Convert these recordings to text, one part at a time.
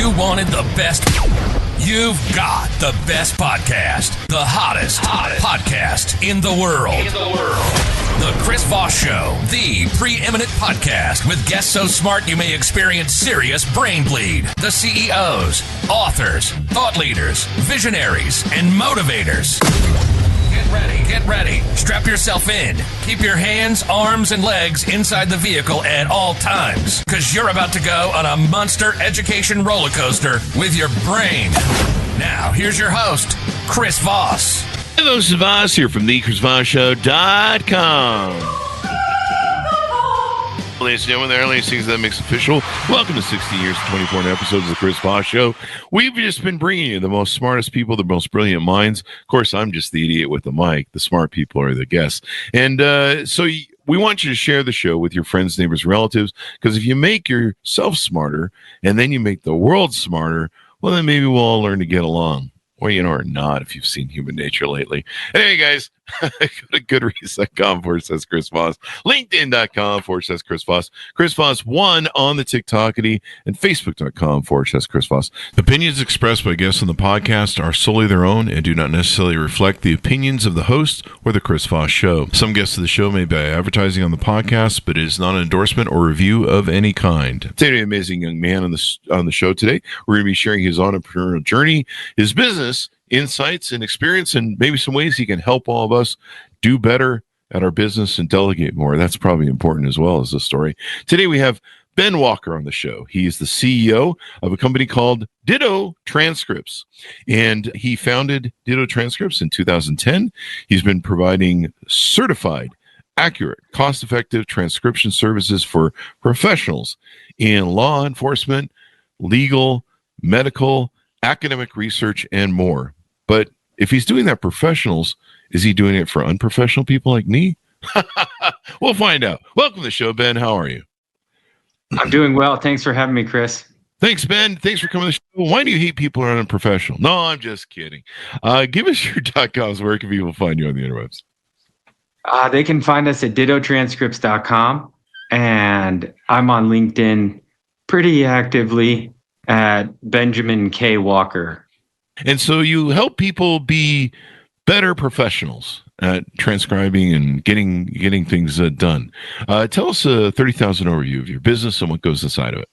you wanted the best, you've got the best podcast, the hottest podcast in the world. The Chris Voss Show, the preeminent podcast with guests so smart you may experience serious brain bleed. The CEOs, authors, thought leaders, visionaries, and motivators. Get ready. Strap yourself in. Keep your hands, arms, and legs inside the vehicle at all times, because you're about to go on a monster education roller coaster with your brain. Now, here's your host, Chris Voss. Hello, this is Voss here from the ChrisVossShow.com. Ladies and gentlemen, the earliest things that makes official. Welcome to 16 years, 24 episodes of the Chris Voss Show. We've just been bringing you the most smartest people, the most brilliant minds. Of course, I'm just the idiot with the mic. The smart people are the guests. And so we want you to share the show with your friends, neighbors, relatives, because if you make yourself smarter and then you make the world smarter, well, then maybe we'll all learn to get along. Or, or not, if you've seen Human Nature lately. Anyway, guys, go to goodreads.com/Chris Voss, LinkedIn.com/Chris Voss, Chris Voss 1 on the TikTokity, and Facebook.com/Chris Voss. Opinions expressed by guests on the podcast are solely their own and do not necessarily reflect the opinions of the host or the Chris Voss Show. Some guests of the show may be advertising on the podcast, but it is not an endorsement or review of any kind. Today, an amazing young man on the show today. We're going to be sharing his entrepreneurial journey, his business, insights and experience, and maybe some ways he can help all of us do better at our business and delegate more. That's probably important as well as the story. Today we have Ben Walker on the show. He is the CEO of a company called Ditto Transcripts, and he founded Ditto Transcripts in 2010. He's been providing certified, accurate, cost-effective transcription services for professionals in law enforcement, legal, medical, academic research, and more. But if he's doing that professionals, is he doing it for unprofessional people like me? We'll find out. Welcome to the show, Ben. How are you? I'm doing well. Thanks for having me, Chris. Thanks, Ben. Thanks for coming to the show. Why do you hate people who are unprofessional? No, I'm just kidding. Give us your .coms. Where can people find you on the interwebs? They can find us at dittotranscripts.com, and I'm on LinkedIn pretty actively at Benjamin K. Walker. And so you help people be better professionals at transcribing and getting things done. Tell us a 30,000 overview of your business and what goes inside of it.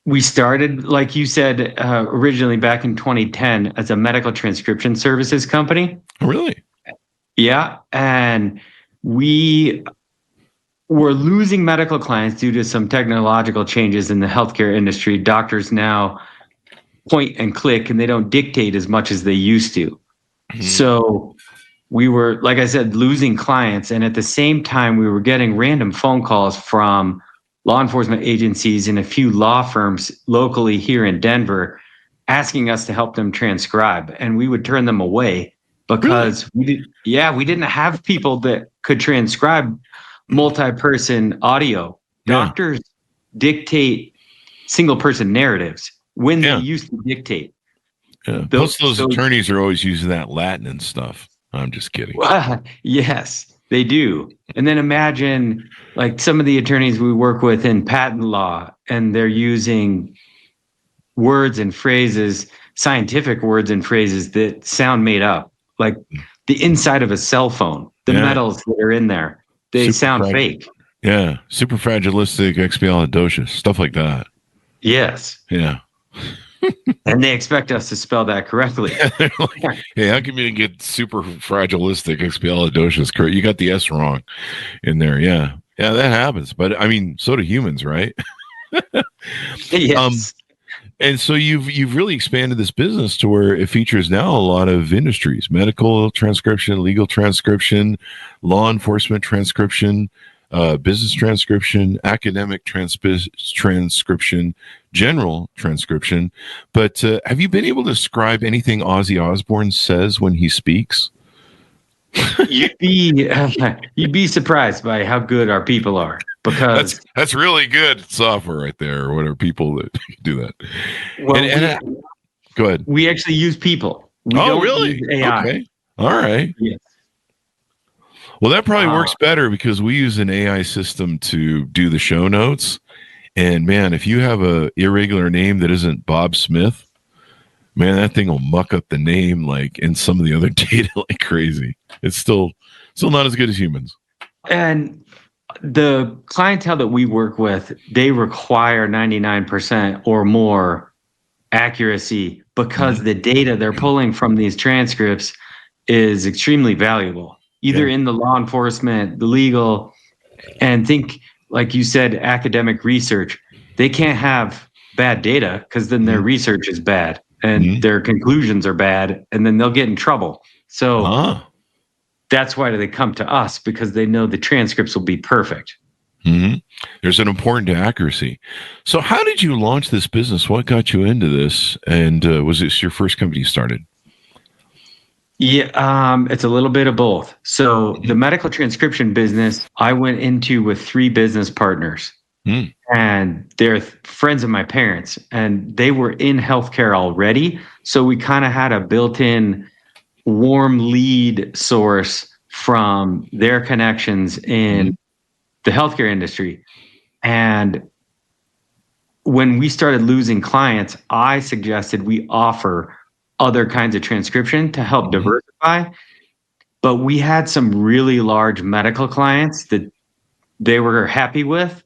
We started, like you said, originally back in 2010 as a medical transcription services company. Oh, really? Yeah. And we were losing medical clients due to some technological changes in the healthcare industry. Doctors now point and click, and they don't dictate as much as they used to. Mm-hmm. So we were, like I said, losing clients. And at the same time, we were getting random phone calls from law enforcement agencies and a few law firms locally here in Denver asking us to help them transcribe. And we would turn them away because we didn't have people that could transcribe multi-person audio. Doctors dictate single-person narratives when they used to dictate. Those attorneys are always using that Latin and stuff. I'm just kidding. Yes, they do. And then imagine like some of the attorneys we work with in patent law, and they're using words and phrases, scientific words and phrases that sound made up, like the inside of a cell phone, the metals that are in there. They sound fake. Yeah. Superfragilistic stuff like that. Yes. Yeah. And they expect us to spell that correctly. Like, hey, how come you get superfragilistic correct? You got the S wrong in there. Yeah. Yeah, that happens. But I mean, so do humans, right? Yes. And so you've really expanded this business to where it features now a lot of industries: medical transcription, legal transcription, law enforcement transcription, business transcription, academic transcription, general transcription. But have you been able to describe anything Ozzy Osbourne says when he speaks? You'd be surprised by how good our people are, because that's really good software right there, or whatever, people that do that. Well, go ahead. We actually use people. We don't really use AI. Okay. All right. Yes. Well, that probably works better because we use an AI system to do the show notes, And man, if you have a irregular name that isn't Bob Smith, man, that thing will muck up the name like in some of the other data like crazy. It's still not as good as humans. And the clientele that we work with, they require 99% or more accuracy because the data they're pulling from these transcripts is extremely valuable, either in the law enforcement, the legal, and think, like you said, academic research. They can't have bad data because then their research is bad and their conclusions are bad, and then they'll get in trouble. So that's why they come to us, because they know the transcripts will be perfect. There's an importance to accuracy. So how did you launch this business? What got you into this? And was this your first company you started? Yeah, it's a little bit of both. So the medical transcription business, I went into with 3 business partners. And they're friends of my parents, and they were in healthcare already. So we kind of had a built-in warm lead source from their connections in the healthcare industry. And when we started losing clients, I suggested we offer other kinds of transcription to help diversify. But we had some really large medical clients that they were happy with.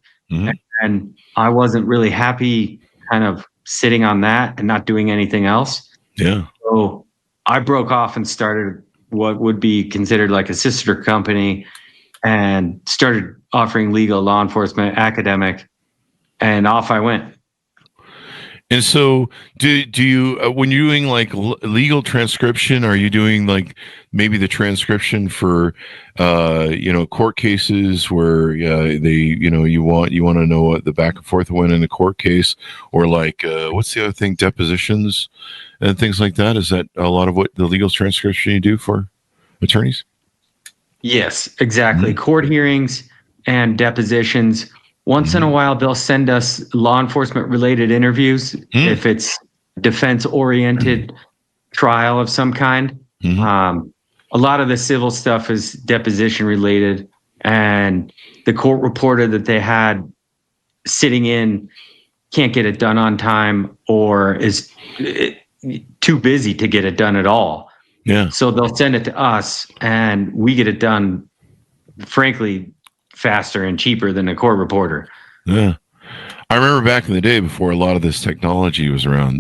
And I wasn't really happy kind of sitting on that and not doing anything else. Yeah. So I broke off and started what would be considered like a sister company and started offering legal, law enforcement, academic, and off I went. And so do you, when you're doing like legal transcription, are you doing like maybe the transcription for, court cases where you want to know what the back and forth went in a court case, or like, what's the other thing, depositions and things like that? Is that a lot of what the legal transcription you do for attorneys? Yes, exactly. Court hearings and depositions. Once in a while, they'll send us law enforcement related interviews if it's defense oriented trial of some kind. A lot of the civil stuff is deposition related, and the court reporter that they had sitting in can't get it done on time or is too busy to get it done at all. Yeah. So they'll send it to us and we get it done, frankly, faster and cheaper than a court reporter. Yeah. I remember back in the day before a lot of this technology was around,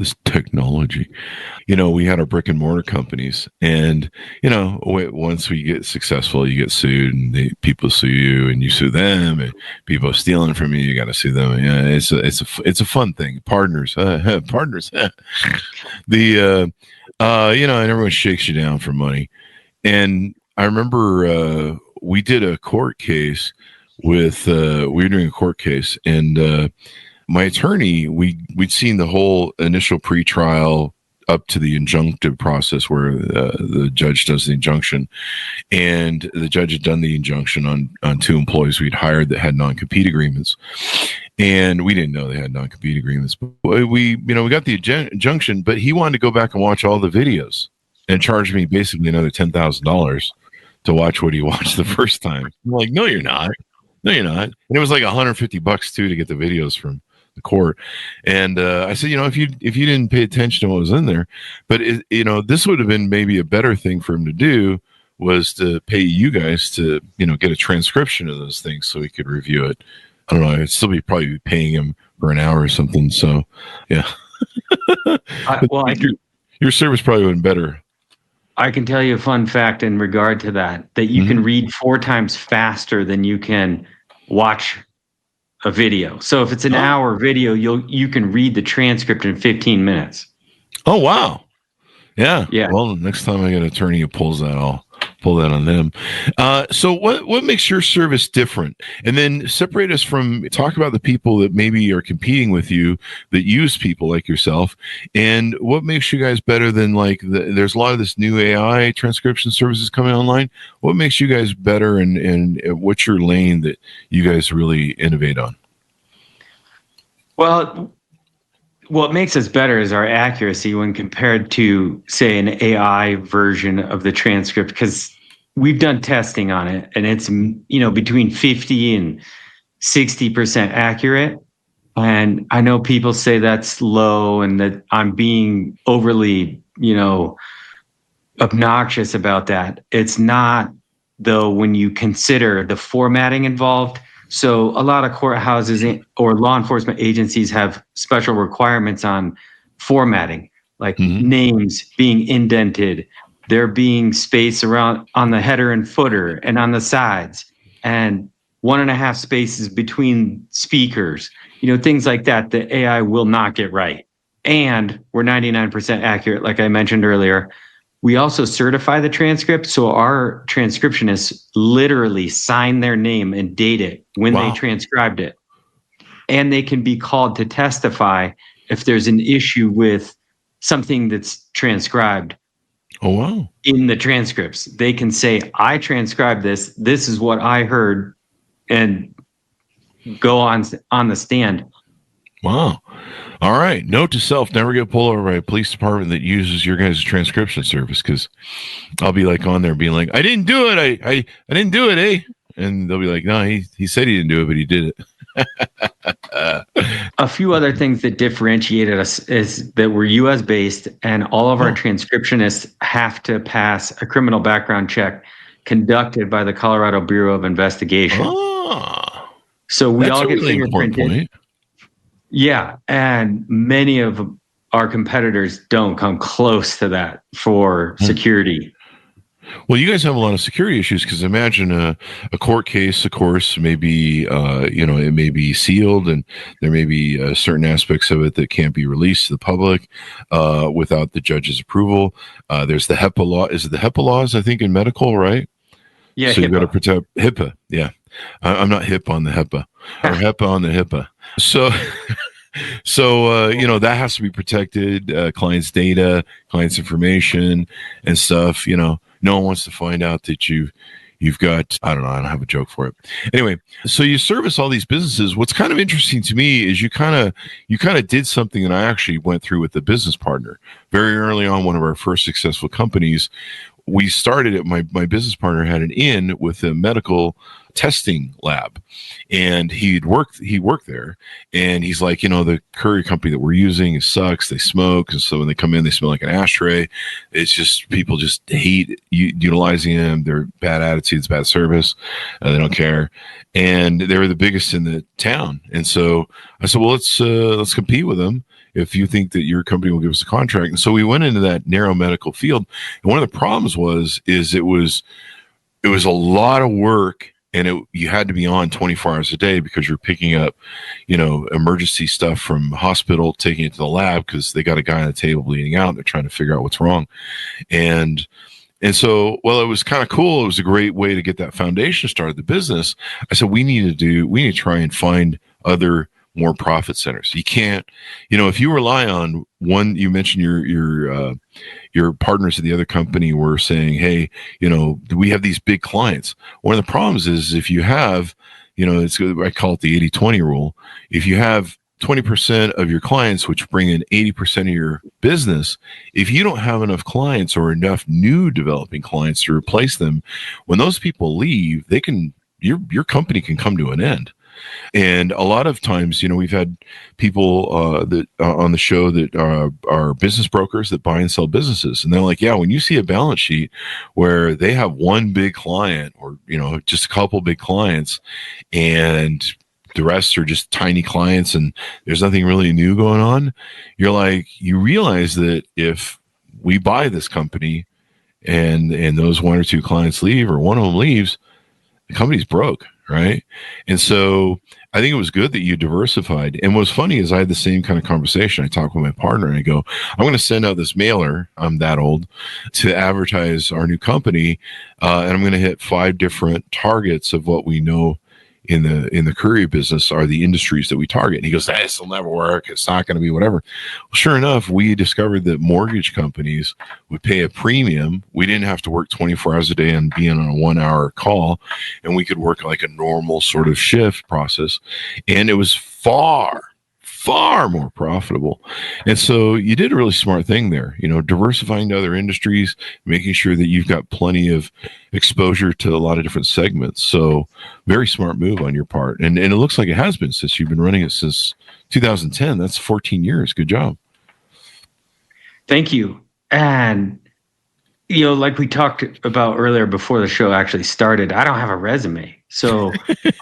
we had our brick and mortar companies, and, once we get successful, you get sued, and people sue you and you sue them, and people are stealing from you. You got to sue them. Yeah. It's a fun thing. Partners, and everyone shakes you down for money. And I remember, we did a court case with we were doing a court case, and my attorney, we'd seen the whole initial pretrial up to the injunctive process where the judge does the injunction, and the judge had done the injunction on 2 employees we'd hired that had non-compete agreements, and we didn't know they had non-compete agreements. But we got the injunction, but he wanted to go back and watch all the videos and charge me basically another $10,000 to watch what he watched the first time. I'm like, no, you're not. And it was like $150 too to get the videos from the court. And I said, if you didn't pay attention to what was in there, but this would have been maybe a better thing for him to do, was to pay you guys to, get a transcription of those things so he could review it. I don't know. I'd still probably be paying him for an hour or something. So yeah. Your service probably would have been better. I can tell you a fun fact in regard to that you can read 4 times faster than you can watch a video. So if it's an hour video, you can read the transcript in 15 minutes. Oh, wow. Yeah. Yeah. Well, next time I get an attorney who pulls that, I'll pull that on them. So what makes your service different? And then separate us from, talk about the people that maybe are competing with you that use people like yourself, and what makes you guys better than there's a lot of this new AI transcription services coming online. What makes you guys better, and what's your lane that you guys really innovate on? Well, what makes us better is our accuracy when compared to, say, an AI version of the transcript, because we've done testing on it, and it's between 50 and 60% accurate. And I know people say that's low and that I'm being overly, obnoxious about that. It's not, though, when you consider the formatting involved. So a lot of courthouses or law enforcement agencies have special requirements on formatting, like names being indented, there being space around on the header and footer and on the sides, and 1.5 spaces between speakers, things like that. The AI will not get right. And we're 99% accurate, like I mentioned earlier. We also certify the transcript, so our transcriptionists literally sign their name and date it when they transcribed it. And they can be called to testify if there's an issue with something that's transcribed. Oh, wow. In the transcripts, they can say, I transcribed this. This is what I heard, and go on the stand. Wow. All right. Note to self, never get pulled over by a police department that uses your guys' transcription service, because I'll be like on there being like, I didn't do it. I didn't do it, eh? And they'll be like, no, he said he didn't do it, but he did it. A few other things that differentiated us is that we're US based, and all of our transcriptionists have to pass a criminal background check conducted by the Colorado Bureau of Investigation. So we all get really fingerprinted. Yeah, and many of our competitors don't come close to that for security. Well, you guys have a lot of security issues, because imagine a court case, of course, may be, it may be sealed, and there may be certain aspects of it that can't be released to the public without the judge's approval. There's the HIPAA law. Is it the HIPAA laws, I think, in medical, right? Yeah, so you've got to protect HIPAA. Yeah. I'm not hip on the HIPAA, or HIPAA on the HIPAA. So that has to be protected, client's data, client's information and stuff. No one wants to find out that you've got, I don't have a joke for it. Anyway, so you service all these businesses. What's kind of interesting to me is you kind of did something that I actually went through with a business partner very early on. One of our first successful companies, we started it. My business partner had an inn with a medical testing lab, and he worked there, and he's like, the courier company that we're using sucks. They smoke, and so when they come in, they smell like an ashtray. It's just, people just hate utilizing them. They're bad attitudes, bad service. They don't care, and they were the biggest in the town. And so I said, well, let's compete with them if you think that your company will give us a contract. And so we went into that narrow medical field. And one of the problems it was a lot of work, and you had to be on 24 hours a day, because you're picking up, emergency stuff from the hospital, taking it to the lab, because they got a guy on the table bleeding out. And they're trying to figure out what's wrong. And so, it was kind of cool. It was a great way to get that foundation started, the business. I said, we need to try and find other more profit centers. You can't, if you rely on one, you mentioned your partners at the other company were saying, hey, we have these big clients. One of the problems is if you have, I call it the 80-20 rule. If you have 20% of your clients, which bring in 80% of your business, if you don't have enough clients or enough new developing clients to replace them, when those people leave, your company can come to an end. And a lot of times, we've had people that on the show that are business brokers that buy and sell businesses. And they're like, yeah, when you see a balance sheet where they have one big client, or, just a couple big clients, and the rest are just tiny clients, and there's nothing really new going on, you realize that if we buy this company and those one or two clients leave, or one of them leaves, the company's broke. Right. And so I think it was good that you diversified. And what's funny is I had the same kind of conversation. I talked with my partner, and I go, I'm going to send out this mailer, I'm that old, to advertise our new company. And I'm going to hit 5 different targets of what we know in the courier business are the industries that we target. And he goes, this will never work. It's not going to be whatever. Well, sure enough, we discovered that mortgage companies would pay a premium. We didn't have to work 24 hours a day and be on a 1-hour call, and we could work like a normal sort of shift process. And it was far far more profitable. And so you did a really smart thing there, diversifying to other industries, making sure that you've got plenty of exposure to a lot of different segments. So very smart move on your part. And it looks like it has been since you've been running it since 2010. That's 14 years. Good job. Thank you. And, like we talked about earlier before the show actually started, I don't have a resume. So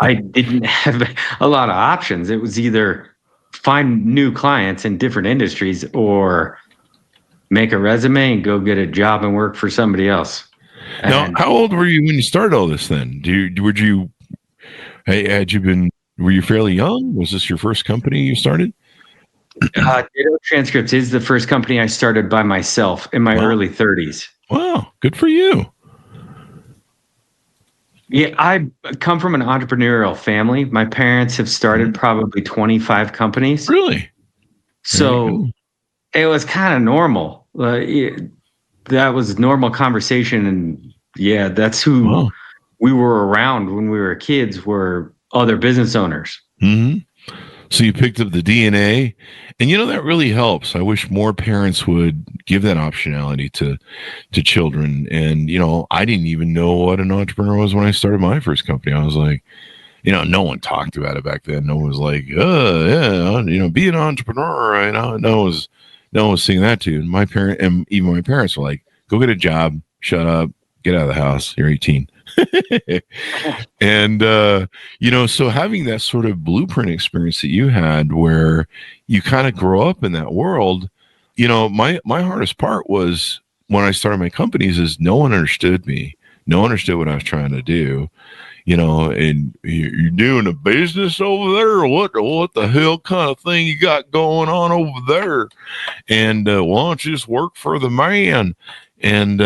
I didn't have a lot of options. It was either find new clients in different industries or make a resume and go get a job and work for somebody else. Now, how old were you when you started all this then? Were you fairly young? Was this your first company you started? Ditto Transcripts is the first company I started by myself in my early 30s. Wow, good for you. Yeah, I come from an entrepreneurial family. My parents have started probably 25 companies. Really? So it was kind of normal. That was normal conversation. And yeah, that's who we were around when we were kids, were other business owners. Mm-hmm. So you picked up the DNA, and that really helps. I wish more parents would give that optionality to children. And I didn't even know what an entrepreneur was when I started my first company. I was like, no one talked about it back then. No one was like, be an entrepreneur. Right? No one was saying that to you. And even my parents were like, go get a job, shut up, get out of the house. You're 18. And, so having that sort of blueprint experience that you had where you kind of grow up in that world, my hardest part was when I started my companies is no one understood me. No one understood what I was trying to do, and you're doing a business over there. What the hell kind of thing you got going on over there? And why don't you just work for the man? And,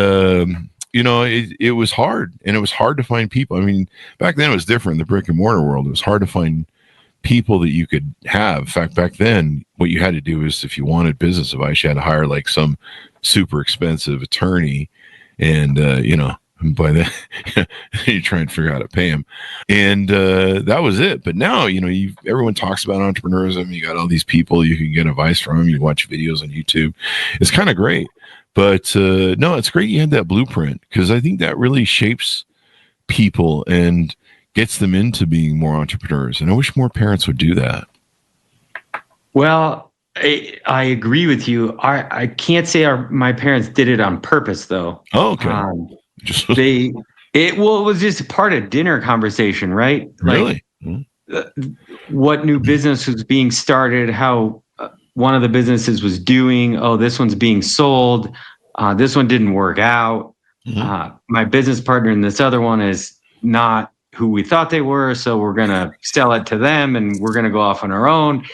it was hard, and it was hard to find people. I mean, back then it was different in the brick and mortar world. It was hard to find people that you could have. In fact, back then, what you had to do is if you wanted business advice, you had to hire like some super expensive attorney, and, by then you try and figure out how to pay him. And that was it. But now, everyone talks about entrepreneurism. You got all these people you can get advice from. You watch videos on YouTube. It's kind of great. But no, it's great you had that blueprint, because I think that really shapes people and gets them into being more entrepreneurs. And I wish more parents would do that. Well, I agree with you. I can't say my parents did it on purpose, though. Oh, okay. It was just part of dinner conversation, right? Really? What new business was being started, how one of the businesses was doing. Oh, this one's being sold. This one didn't work out. My business partner in this other one is not who we thought they were, so we're going to sell it to them and we're going to go off on our own.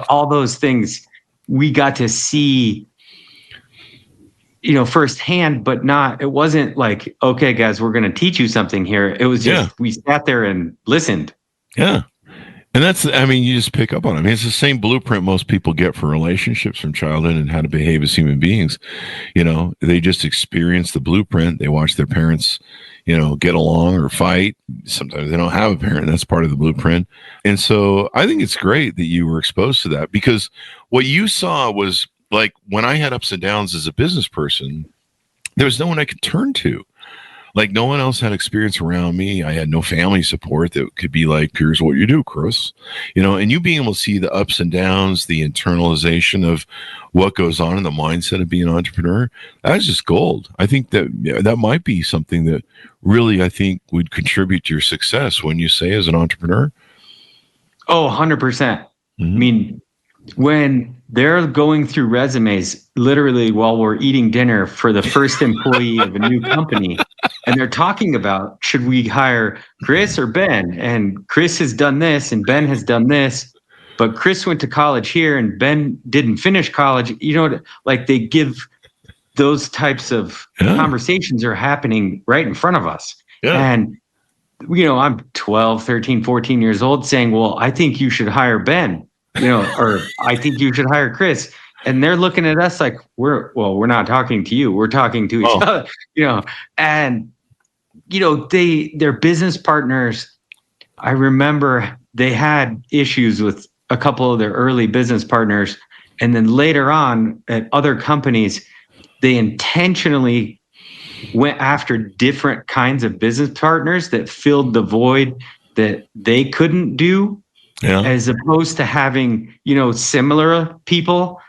All those things we got to see, firsthand, but it wasn't like, okay, guys, we're going to teach you something here. It was just, we sat there and listened. Yeah. And you just pick up on it. It's the same blueprint most people get for relationships from childhood and how to behave as human beings. They just experience the blueprint. They watch their parents, get along or fight. Sometimes they don't have a parent. That's part of the blueprint. And so I think it's great that you were exposed to that, because what you saw was like when I had ups and downs as a business person, there was no one I could turn to. Like no one else had experience around me. I had no family support that could be like, here's what you do, Chris. And you being able to see the ups and downs, the internalization of what goes on in the mindset of being an entrepreneur, that's just gold. I think that might be something that really, I think, would contribute to your success when you say as an entrepreneur. Oh, 100%. Mm-hmm. I mean, when they're going through resumes literally while we're eating dinner for the first employee of a new company, and they're talking about, should we hire Chris or Ben? And Chris has done this and Ben has done this, but Chris went to college here and Ben didn't finish college. Like they give those types of conversations are happening right in front of us. Yeah. And, I'm 12, 13, 14 years old saying, well, I think you should hire Ben. Or I think you should hire Chris. And they're looking at us like we're not talking to you. We're talking to each other, and, their business partners, I remember they had issues with a couple of their early business partners. And then later on at other companies, they intentionally went after different kinds of business partners that filled the void that they couldn't do. Yeah. As opposed to having, similar people.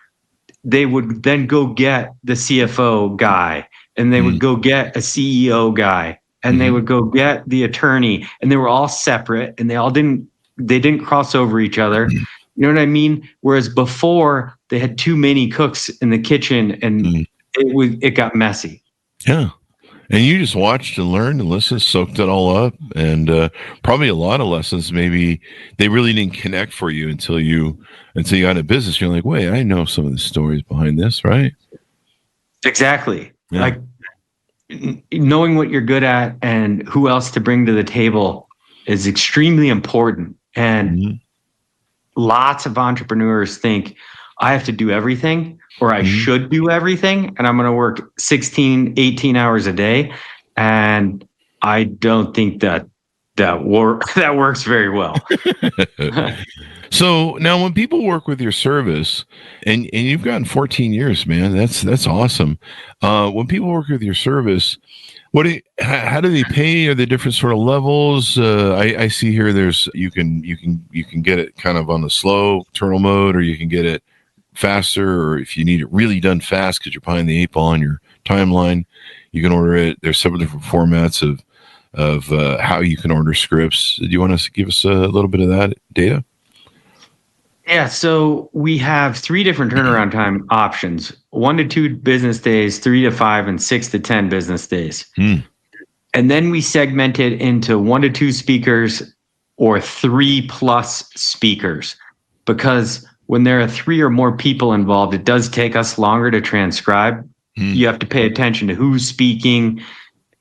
They would then go get the CFO guy, and they would go get a CEO guy, and they would go get the attorney, and they were all separate, and they didn't cross over each other. You know what I mean? Whereas before they had too many cooks in the kitchen, and it got messy. Yeah. And you just watched and learned and listened, soaked it all up, and probably a lot of lessons maybe they really didn't connect for you until you got into business. You're like, wait, I know some of the stories behind this, right? Exactly. Yeah. Like knowing what you're good at and who else to bring to the table is extremely important. And lots of entrepreneurs think I have to do everything, or I should do everything, and I'm going to work 16, 18 hours a day. And I don't think that works very well. So now when people work with your service, and you've gotten 14 years, man, that's awesome. When people work with your service, how do they pay? Are there different sort of levels? I see here you can get it kind of on the slow turtle mode, or you can get it faster, or if you need it really done fast because you're behind the 8 ball on your timeline, you can order it. There's several different formats of how you can order scripts. Do you want to give us a little bit of that data? Yeah, so we have 3 different turnaround time options: 1 to 2 business days, 3 to 5, and 6 to 10 business days. And then we segment it into 1 to 2 speakers or 3+ speakers, because when there are 3 or more people involved, it does take us longer to transcribe. You have to pay attention to who's speaking,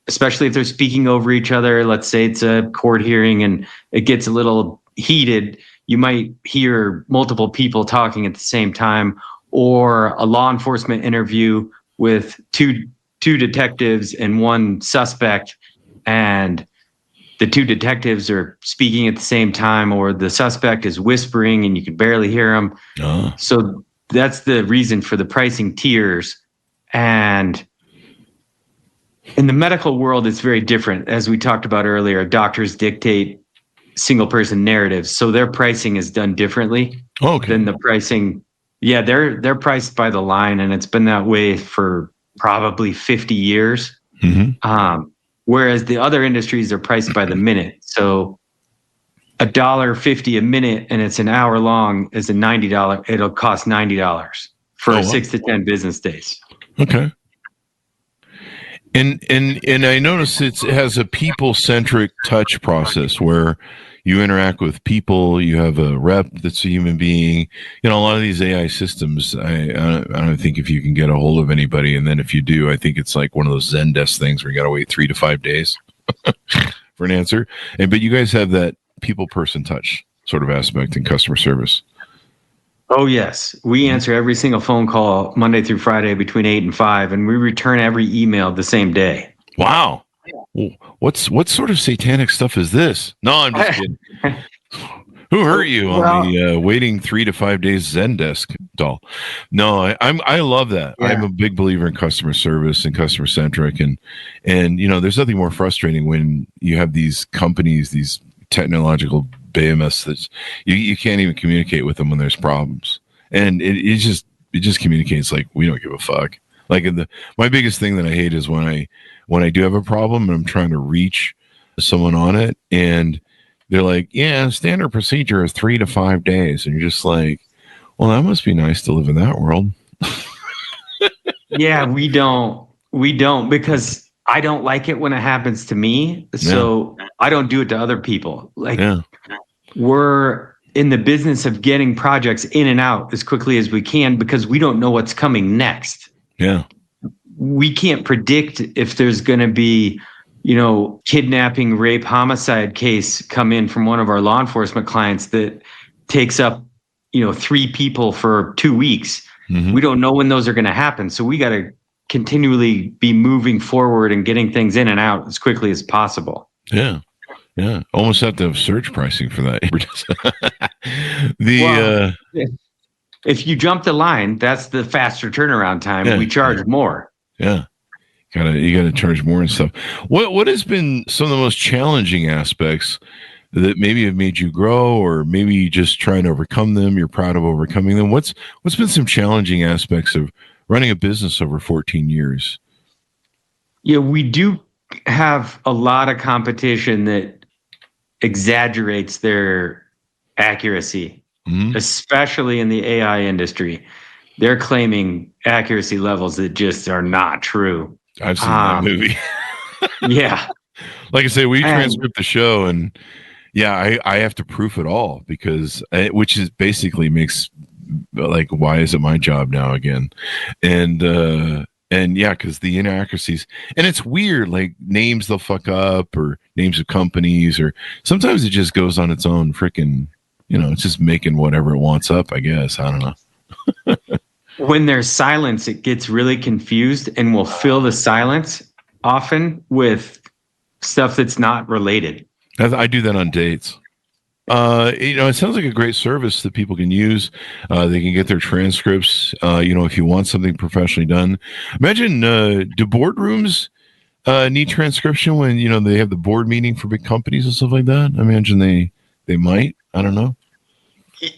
especially if they're speaking over each other. Let's say it's a court hearing and it gets a little heated. You might hear multiple people talking at the same time, or a law enforcement interview with two detectives and 1 suspect, and the 2 detectives are speaking at the same time, or the suspect is whispering and you can barely hear him. So that's the reason for the pricing tiers. And in the medical world, it's very different. As we talked about earlier, doctors dictate single person narratives, so their pricing is done differently than the pricing. Yeah, they're priced by the line, and it's been that way for probably 50 years. Whereas the other industries are priced by the minute. So $1.50 a minute, and it's an hour long, is a $90. It'll cost $90 for 6 to 10 business days. Okay. And I notice it has a people-centric touch process where you interact with people. You have a rep that's a human being. A lot of these AI systems, I don't think if you can get a hold of anybody, and then if you do, I think it's like one of those Zendesk things where you got to wait 3 to 5 days for an answer. But you guys have that people-person touch sort of aspect in customer service. Oh, yes. We answer every single phone call Monday through Friday between 8 and 5, and we return every email the same day. Wow. What sort of satanic stuff is this? No, I'm just kidding. Who hurt you on the waiting 3 to 5 days Zendesk doll? No, I love that. Yeah. I'm a big believer in customer service and customer centric, and there's nothing more frustrating when you have these companies, these technological behemoths that you can't even communicate with them when there's problems, and it just communicates like we don't give a fuck. Like my biggest thing that I hate is when I do have a problem and I'm trying to reach someone on it, and they're like, yeah, standard procedure is 3 to 5 days, and you're just like, well, that must be nice to live in that world. Yeah, we don't because I don't like it when it happens to me. So I don't do it to other people. We're in the business of getting projects in and out as quickly as we can because we don't know what's coming next. Yeah. We can't predict if there's going to be, kidnapping, rape, homicide case come in from one of our law enforcement clients that takes up, 3 people for 2 weeks. Mm-hmm. We don't know when those are going to happen. So we got to continually be moving forward and getting things in and out as quickly as possible. Yeah. Yeah, almost have to have surge pricing for that. If you jump the line, that's the faster turnaround time. Yeah, we charge more. Yeah, you gotta charge more and stuff. What has been some of the most challenging aspects that maybe have made you grow, or maybe you just trying to overcome them? You're proud of overcoming them. What's been some challenging aspects of running a business over 14 years? Yeah, we do have a lot of competition that exaggerates their accuracy, especially in the AI industry. They're claiming accuracy levels that just are not true. I've seen that movie. Yeah. Like I say, we transcript the show, and I have to proof it all because which is basically makes like, why is it my job now again? And yeah, because the inaccuracies, and it's weird, like names they'll fuck up, or names of companies, or sometimes it just goes on its own freaking, it's just making whatever it wants up, I guess. I don't know. When there's silence, it gets really confused and will fill the silence often with stuff that's not related. I do that on dates. It sounds like a great service that people can use. They can get their transcripts. If you want something professionally done, imagine, do boardrooms need transcription when, they have the board meeting for big companies and stuff like that? I imagine they might. I don't know.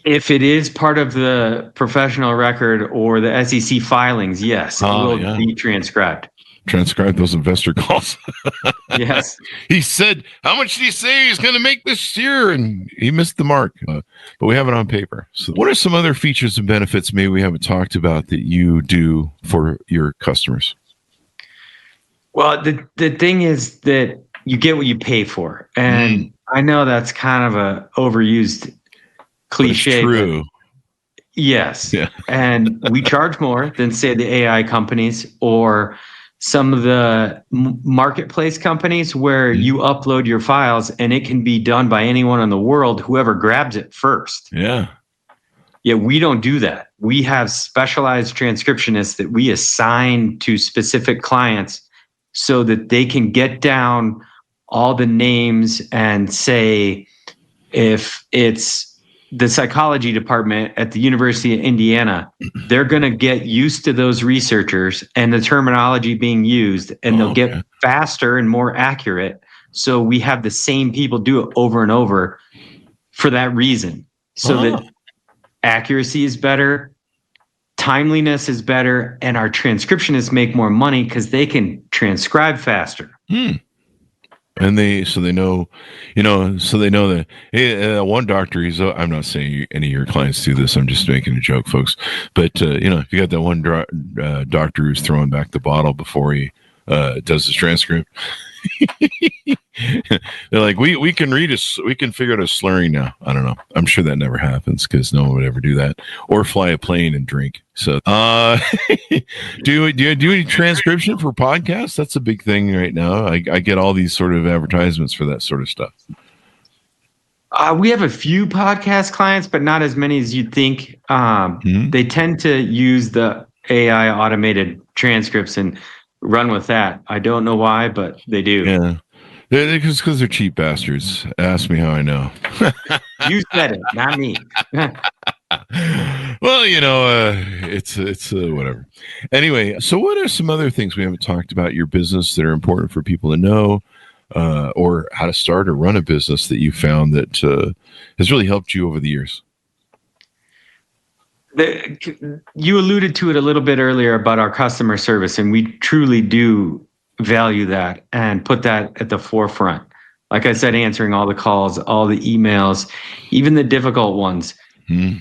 If it is part of the professional record or the SEC filings, yes, it will be transcribed. Transcribe those investor calls. Yes. He said, how much did he say he's going to make this year? And he missed the mark, but we have it on paper. So what are some other features and benefits maybe we haven't talked about that you do for your customers? Well, the thing is that you get what you pay for. And I know that's kind of a overused cliche. But it's true. Yes. Yeah. And we charge more than, say, the AI companies or some of the marketplace companies where you upload your files and it can be done by anyone in the world, whoever grabs it first. Yeah. Yeah, we don't do that. We have specialized transcriptionists that we assign to specific clients so that they can get down all the names and say, if it's the psychology department at the University of Indiana, they're going to get used to those researchers and the terminology being used, and they'll get faster and more accurate. So we have the same people do it over and over for that reason. So that accuracy is better, timeliness is better, and our transcriptionists make more money because they can transcribe faster. And they know that, hey, one doctor, I'm not saying any of your clients do this, I'm just making a joke, folks. But, if you got that one doctor who's throwing back the bottle before he does his transcript, they're like, we can we can figure out a slurring now. I don't know. I'm sure that never happens because no one would ever do that or fly a plane and drink. So, do you do any transcription for podcasts? That's a big thing right now. I get all these sort of advertisements for that sort of stuff. We have a few podcast clients, but not as many as you'd think. They tend to use the AI automated transcripts and run with that. I don't know why, but they do. Yeah. Because they're cheap bastards. Ask me how I know. You said it, not me. Well, it's whatever. Anyway, so what are some other things we haven't talked about your business that are important for people to know, or how to start or run a business that you found that has really helped you over the years? You alluded to it a little bit earlier about our customer service, and we truly do value that and put that at the forefront. Like I said, answering all the calls, all the emails, even the difficult ones.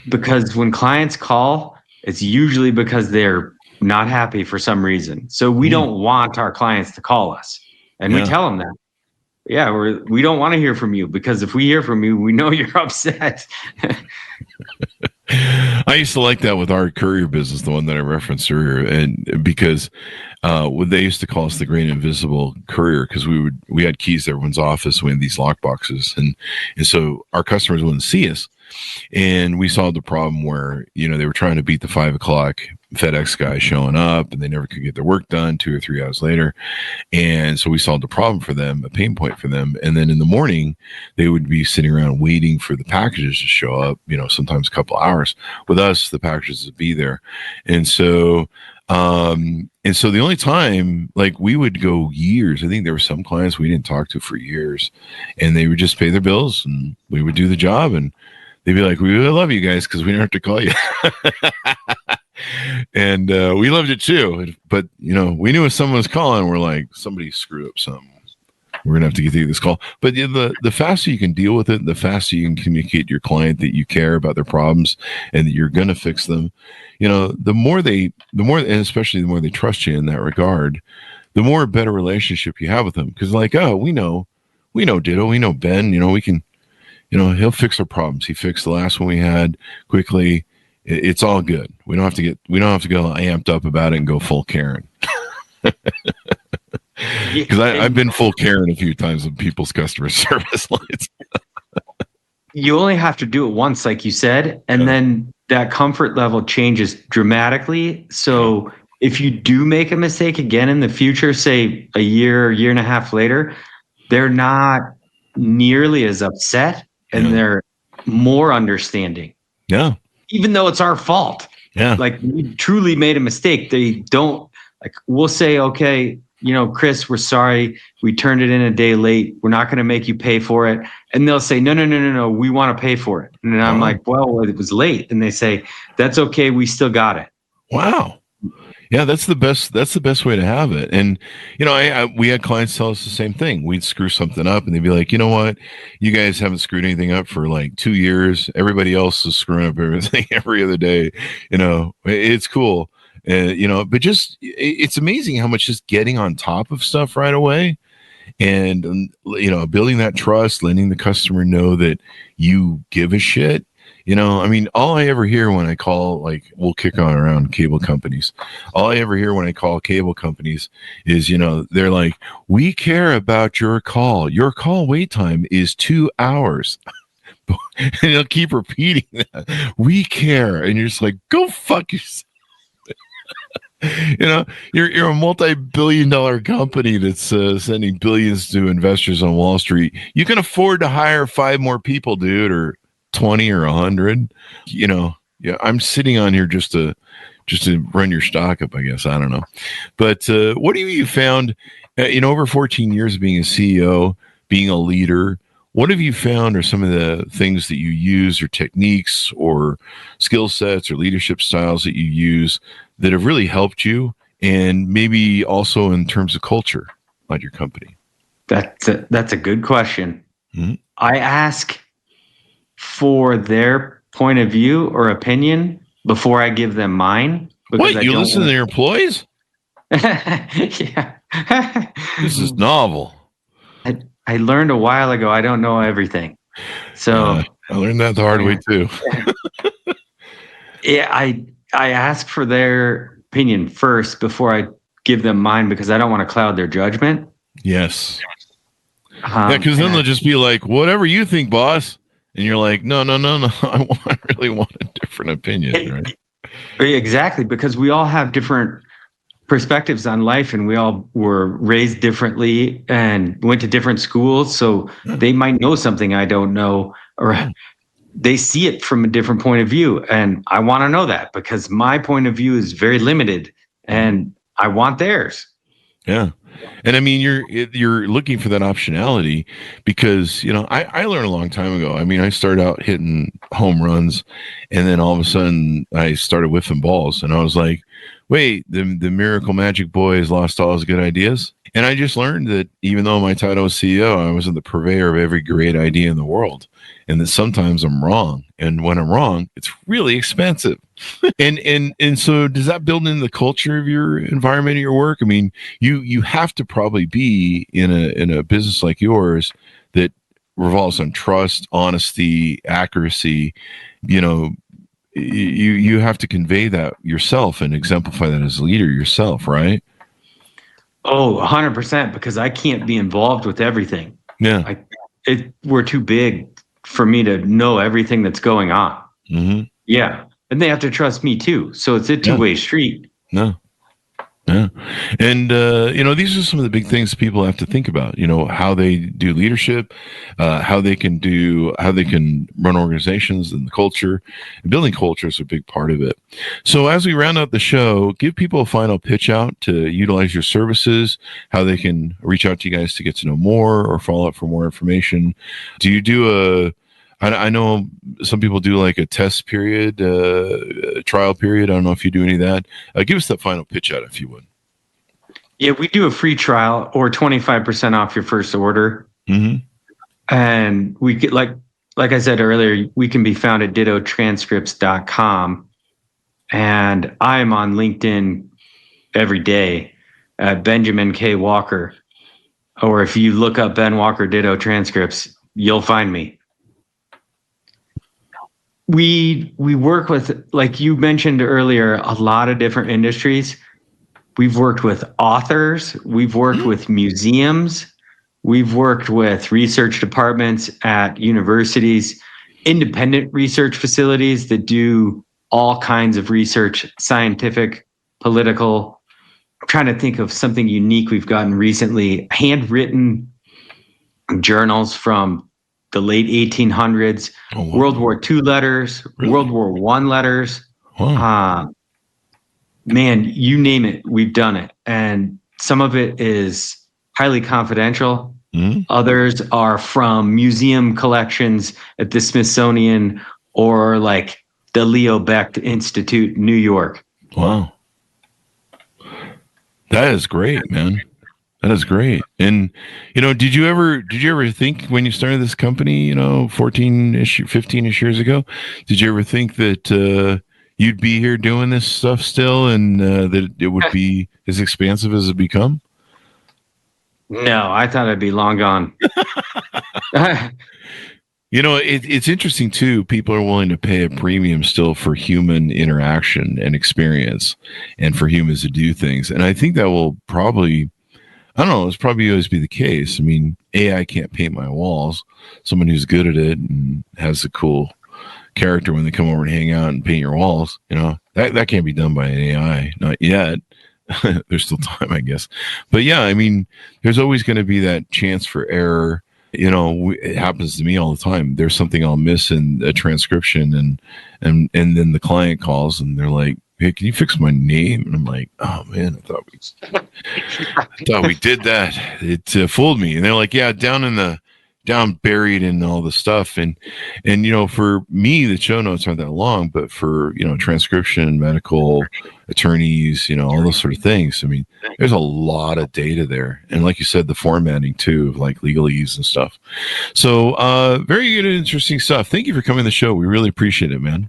Because when clients call, it's usually because they're not happy for some reason. So we don't want our clients to call us. And we tell them that. Yeah, we don't want to hear from you, because if we hear from you, we know you're upset. I used to like that with our courier business, the one that I referenced earlier, and because they used to call us the great invisible courier, because we had keys to everyone's office. We had these lock boxes, and so our customers wouldn't see us. And we solved the problem where, they were trying to beat the 5 o'clock FedEx guys showing up and they never could get their work done 2 or 3 hours later. And so we solved a problem for them, a pain point for them. And then in the morning, they would be sitting around waiting for the packages to show up, sometimes a couple of hours. With us, the packages would be there. And so the only time, like, we would go years, I think there were some clients we didn't talk to for years, and they would just pay their bills and we would do the job, and they'd be like, we really love you guys because we don't have to call you. And we loved it too. But, we knew if someone was calling, we're like, somebody screwed up something. We're going to have to get through this call. But the faster you can deal with it, the faster you can communicate to your client that you care about their problems and that you're going to fix them. The more, and especially the more they trust you in that regard, the more better relationship you have with them. Because we know Ditto, we know Ben, we can, he'll fix our problems. He fixed the last one we had quickly. It's all good. We don't have to go amped up about it and go full Karen. Because I've been full Karen a few times with people's customer service lines. You only have to do it once, like you said, and then that comfort level changes dramatically. So if you do make a mistake again in the future, say a year and a half later, they're not nearly as upset and they're more understanding. Yeah. Even though it's our fault. Yeah. Like, we truly made a mistake. They don't, like, we'll say, okay, Chris, we're sorry. We turned it in a day late. We're not going to make you pay for it. And they'll say, no. We want to pay for it. And I'm like, well, it was late. And they say, that's okay. We still got it. Wow. Yeah, that's the best way to have it. And, we had clients tell us the same thing. We'd screw something up and they'd be like, you know what? You guys haven't screwed anything up for like 2 years. Everybody else is screwing up everything every other day. It's cool. But just, it's amazing how much just getting on top of stuff right away and, building that trust, letting the customer know that you give a shit. All I ever hear when I call, like, we'll kick on around cable companies. All I ever hear when I call cable companies is, they're like, we care about your call. Your call wait time is 2 hours. And they'll keep repeating that. We care. And you're just like, go fuck yourself. You're a multi-billion-dollar company that's sending billions to investors on Wall Street. You can afford to hire 5 more people, dude, or 20 or 100. I'm sitting on here just to run your stock up, I guess. I don't know. But what have you found in over 14 years of being a CEO, being a leader? What have you found are some of the things that you use, or techniques or skill sets or leadership styles that you use that have really helped you, and maybe also in terms of culture at your company? That's a good question. Mm-hmm. I ask for their point of view or opinion before I give them mine. What? You listen to your employees? Yeah. This is novel. I learned a while ago I don't know everything. So I learned that the hard way too. Yeah, I ask for their opinion first before I give them mine, because I don't want to cloud their judgment. Yes. Because then they'll just be like, whatever you think, boss. And you're like, no. I really want a different opinion, right? Exactly, because we all have different perspectives on life, and we all were raised differently and went to different schools. So they might know something I don't know, or they see it from a different point of view. And I want to know that, because my point of view is very limited and I want theirs. Yeah. And I mean, you're looking for that optionality, because, I learned a long time ago. I mean, I started out hitting home runs, and then all of a sudden I started whiffing balls, and I was like, wait, the miracle magic boy has lost all his good ideas. And I just learned that even though my title was CEO, I wasn't the purveyor of every great idea in the world, and that sometimes I'm wrong. And when I'm wrong, it's really expensive. And so does that build into the culture of your environment, of your work? I mean, you have to probably be in a business like yours that revolves on trust, honesty, accuracy. You have to convey that yourself and exemplify that as a leader yourself, right? Oh, 100%, because I can't be involved with everything. Yeah. We're too big for me to know everything that's going on. Mm-hmm. Yeah. and they have to trust me too. So it's a two-way street. No. Yeah. And, these are some of the big things people have to think about, how they do leadership, how they can run organizations and the culture. And building culture is a big part of it. So as we round out the show, give people a final pitch out to utilize your services, how they can reach out to you guys to get to know more or follow up for more information. Do you do I know some people do like a test period, a trial period. I don't know if you do any of that. Give us that final pitch out if you would. Yeah, we do a free trial or 25% off your first order. Mm-hmm. And we get, like I said earlier, we can be found at dittotranscripts.com. And I'm on LinkedIn every day at Benjamin K. Walker. Or if you look up Ben Walker Ditto Transcripts, you'll find me. We work with, like you mentioned earlier, a lot of different industries. We've worked with authors. We've worked with museums. We've worked with research departments at universities, independent research facilities that do all kinds of research, scientific, political. I'm trying to think of something unique we've gotten recently. Handwritten journals from the late 1800s, World War II letters, really? World War I letters. Wow. Man, you name it, we've done it. And some of it is highly confidential. Mm-hmm. Others are from museum collections at the Smithsonian or like the Leo Baeck Institute, New York. Wow. That is great, man. That is great. And, did you ever think when you started this company, 15-ish years ago, did you ever think that you'd be here doing this stuff still and that it would be as expansive as it become? No, I thought I'd be long gone. It's interesting too. People are willing to pay a premium still for human interaction and experience and for humans to do things. And I think that will probably, I don't know, it's probably always be the case. I mean, AI can't paint my walls. Someone who's good at it and has a cool character when they come over and hang out and paint your walls, that can't be done by an AI. Not yet. There's still time, I guess. But yeah, I mean, there's always going to be that chance for error. It happens to me all the time. There's something I'll miss in a transcription and then the client calls and they're like, "Hey, can you fix my name?" And I'm like, "Oh man, I thought we did that. It fooled me." And they're like, "Yeah, down buried in all the stuff." And for me, the show notes aren't that long, but for transcription, medical, attorneys, all those sort of things. I mean, there's a lot of data there, and like you said, the formatting too of like legalese and stuff. So very good, interesting stuff. Thank you for coming to the show. We really appreciate it, man.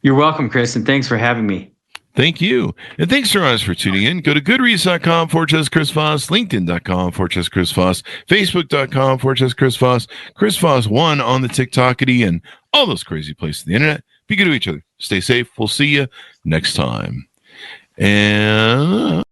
You're welcome, Chris, and thanks for having me. Thank you. And thanks to us for tuning in. Go to goodreads.com/Chris Voss, LinkedIn.com/Chris Voss, Facebook.com/Chris Voss, Chris Voss 1 on the TikTokity, and all those crazy places on the internet. Be good to each other. Stay safe. We'll see you next time. And